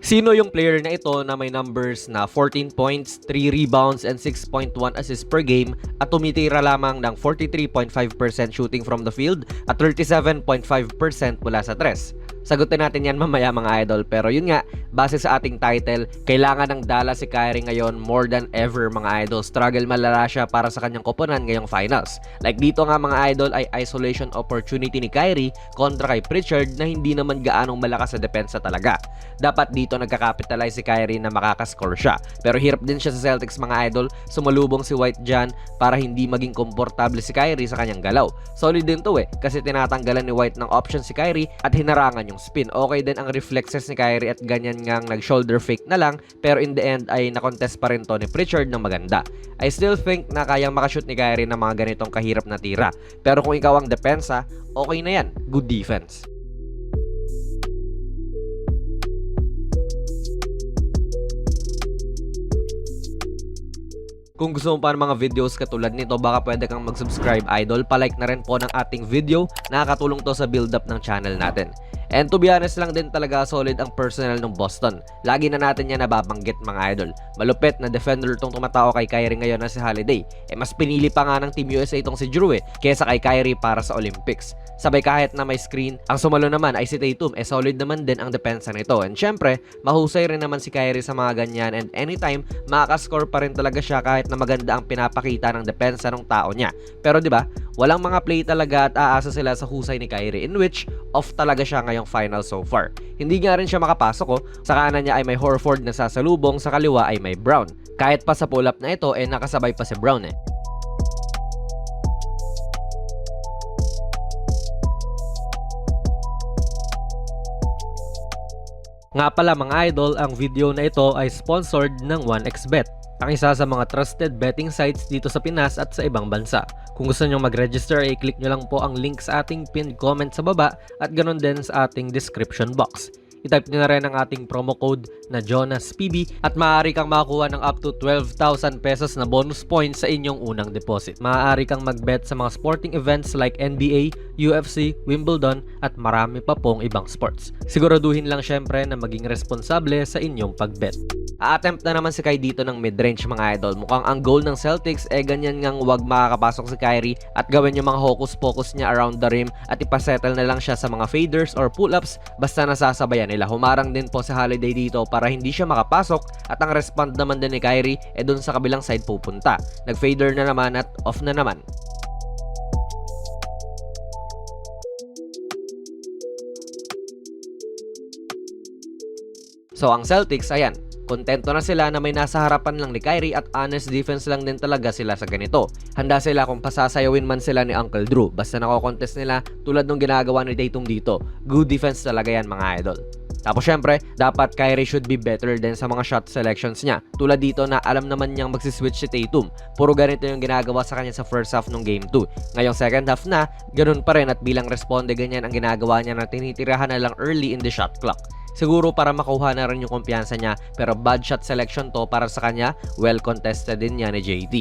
Sino yung player na ito na may numbers na 14 points, 3 rebounds, and 6.1 assists per game at tumitira lamang ng 43.5% shooting from the field at 37.5% mula sa tres? Sagutin natin yan mamaya mga idol, pero yun nga, base sa ating title, kailangan ng Dallas si Kyrie ngayon more than ever mga idol. Struggle malala siya para sa kanyang koponan ngayong finals. Like dito nga mga idol ay isolation opportunity ni Kyrie kontra kay Pritchard na hindi naman gaanong malakas sa depensa talaga. Dapat dito nagka-capitalize si Kyrie na makakascore siya. Pero hirap din siya sa Celtics mga idol, sumalubong si White dyan para hindi maging komportable si Kyrie sa kanyang galaw. Solid din to kasi tinatanggalan ni White ng option si Kyrie at hinarangan yung spin. Okay din ang reflexes ni Kyrie at ganyan ngang nag-shoulder fake na lang, pero in the end ay nakontest pa rin to ni Pritchard ng maganda. I still think na kayang makashoot ni Kyrie ng mga ganitong kahirap na tira. Pero kung ikaw ang depensa, okay na yan. Good defense. Kung gusto mo pa ng mga videos katulad nito, baka pwede kang mag-subscribe idol, palike na rin po ng ating video, nakakatulong to sa build up ng channel natin. And to be honest lang din talaga, solid ang personnel ng Boston. Lagi na natin yan nababanggit mga idol. Malupit na defender tong tumatao kay Kyrie ngayon na si Holiday. Mas pinili pa nga ng Team USA itong si Drew kesa kay Kyrie para sa Olympics. Sabay kahit na may screen, ang sumalo naman ay si Tatum. Solid naman din ang depensa nito. And syempre, mahusay rin naman si Kyrie sa mga ganyan, and anytime, makakascore pa rin talaga siya kahit na maganda ang pinapakita ng depensa ng tao niya. Pero di ba, walang mga play talaga at aasa sila sa husay ni Kyrie, in which off talaga siya ngayong final so far. Hindi nga rin siya makapasok sa kanan niya ay may Horford na sasalubong, sa kaliwa ay may Brown. Kahit pa sa pull-up na ito nakasabay pa si Brown Nga pala mga idol, ang video na ito ay sponsored ng 1xBet, ang isa sa mga trusted betting sites dito sa Pinas at sa ibang bansa. Kung gusto nyo mag-register, i-click nyo lang po ang link sa ating pinned comment sa baba at ganoon din sa ating description box. I-type nyo na rin ang ating promo code na JonasPB at maaari kang makakuha ng up to 12,000 pesos na bonus points sa inyong unang deposit. Maaari kang mag-bet sa mga sporting events like NBA, UFC, Wimbledon at marami pa pong ibang sports. Siguraduhin lang syempre na maging responsable sa inyong pag-bet. A-attempt na naman si Kai dito ng mid-range mga idol. Mukhang ang goal ng Celtics ganyan ngang wag makakapasok si Kyrie at gawin yung mga hocus-pocus niya around the rim at ipasettle na lang siya sa mga faders or pull-ups basta nasasabayan nila. Humarang din po si Holiday dito para hindi siya makapasok at ang respond naman din ni Kyrie dun sa kabilang side pupunta. Nag-fader na naman at off na naman. So ang Celtics, ayan, kontento na sila na may nasa harapan lang ni Kyrie at honest defense lang din talaga sila sa ganito. Handa sila kung pasasayawin man sila ni Uncle Drew. Basta nako-contest nila tulad ng ginagawa ni Tatum dito. Good defense talaga yan mga idol. Tapos syempre, dapat Kyrie should be better din sa mga shot selections niya. Tulad dito na alam naman niyang magsiswitch si Tatum. Puro ganito yung ginagawa sa kanya sa first half ng game 2. Ngayong second half na, ganun pa rin at bilang responde ganyan ang ginagawa niya na tinitirahan na lang early in the shot clock. Siguro para makuha na rin yung kumpiyansa niya, pero bad shot selection to para sa kanya, well contested din niya ni JT.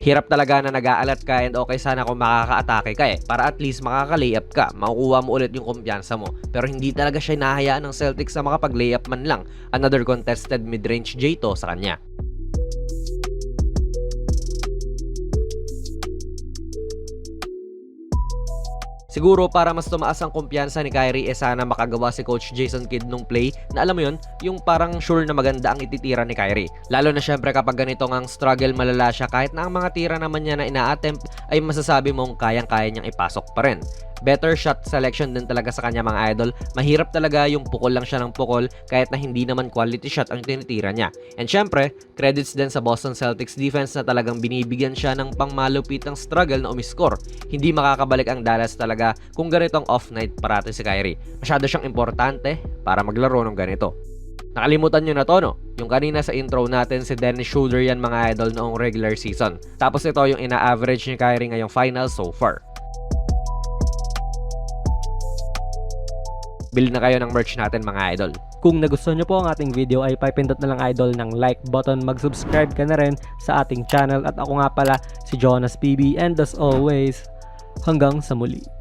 Hirap talaga na nag-aalat ka and okay sana kung makaka-atake ka para at least makaka-layup ka, makukuha mo ulit yung kumpiyansa mo. Pero hindi talaga siya hinahayaan ng Celtics na makapag-layup man lang. Another contested mid-range J to sa kanya. Siguro para mas tumaas ang kumpiyansa ni Kyrie sana makagawa si Coach Jason Kidd nung play na alam mo yun, yung parang sure na maganda ang ititira ni Kyrie. Lalo na syempre kapag ganito ngang struggle malala siya, kahit na ang mga tira naman niya na ina-attempt ay masasabi mong kayang-kaya niyang ipasok pa rin. Better shot selection din talaga sa kanya mga idol. Mahirap talaga yung pukol lang siya ng pukol kahit na hindi naman quality shot ang tinitira niya. And syempre, credits din sa Boston Celtics defense na talagang binibigyan siya ng pangmalupitang struggle na umiscore. Hindi makakabalik ang Dallas talaga kung ganitong off night parati si Kyrie. Masyado siyang importante para maglaro ng ganito. Nakalimutan nyo na to no? Yung kanina sa intro natin si Dennis Schroeder yan mga idol noong regular season. Tapos ito yung ina-average ni Kyrie ngayong finals so far. Bili na kayo ng merch natin mga idol. Kung nagustuhan nyo po ang ating video ay pipindot na lang idol ng like button, mag-subscribe ka na rin sa ating channel at ako nga pala si Jonas PB and as always, hanggang sa muli.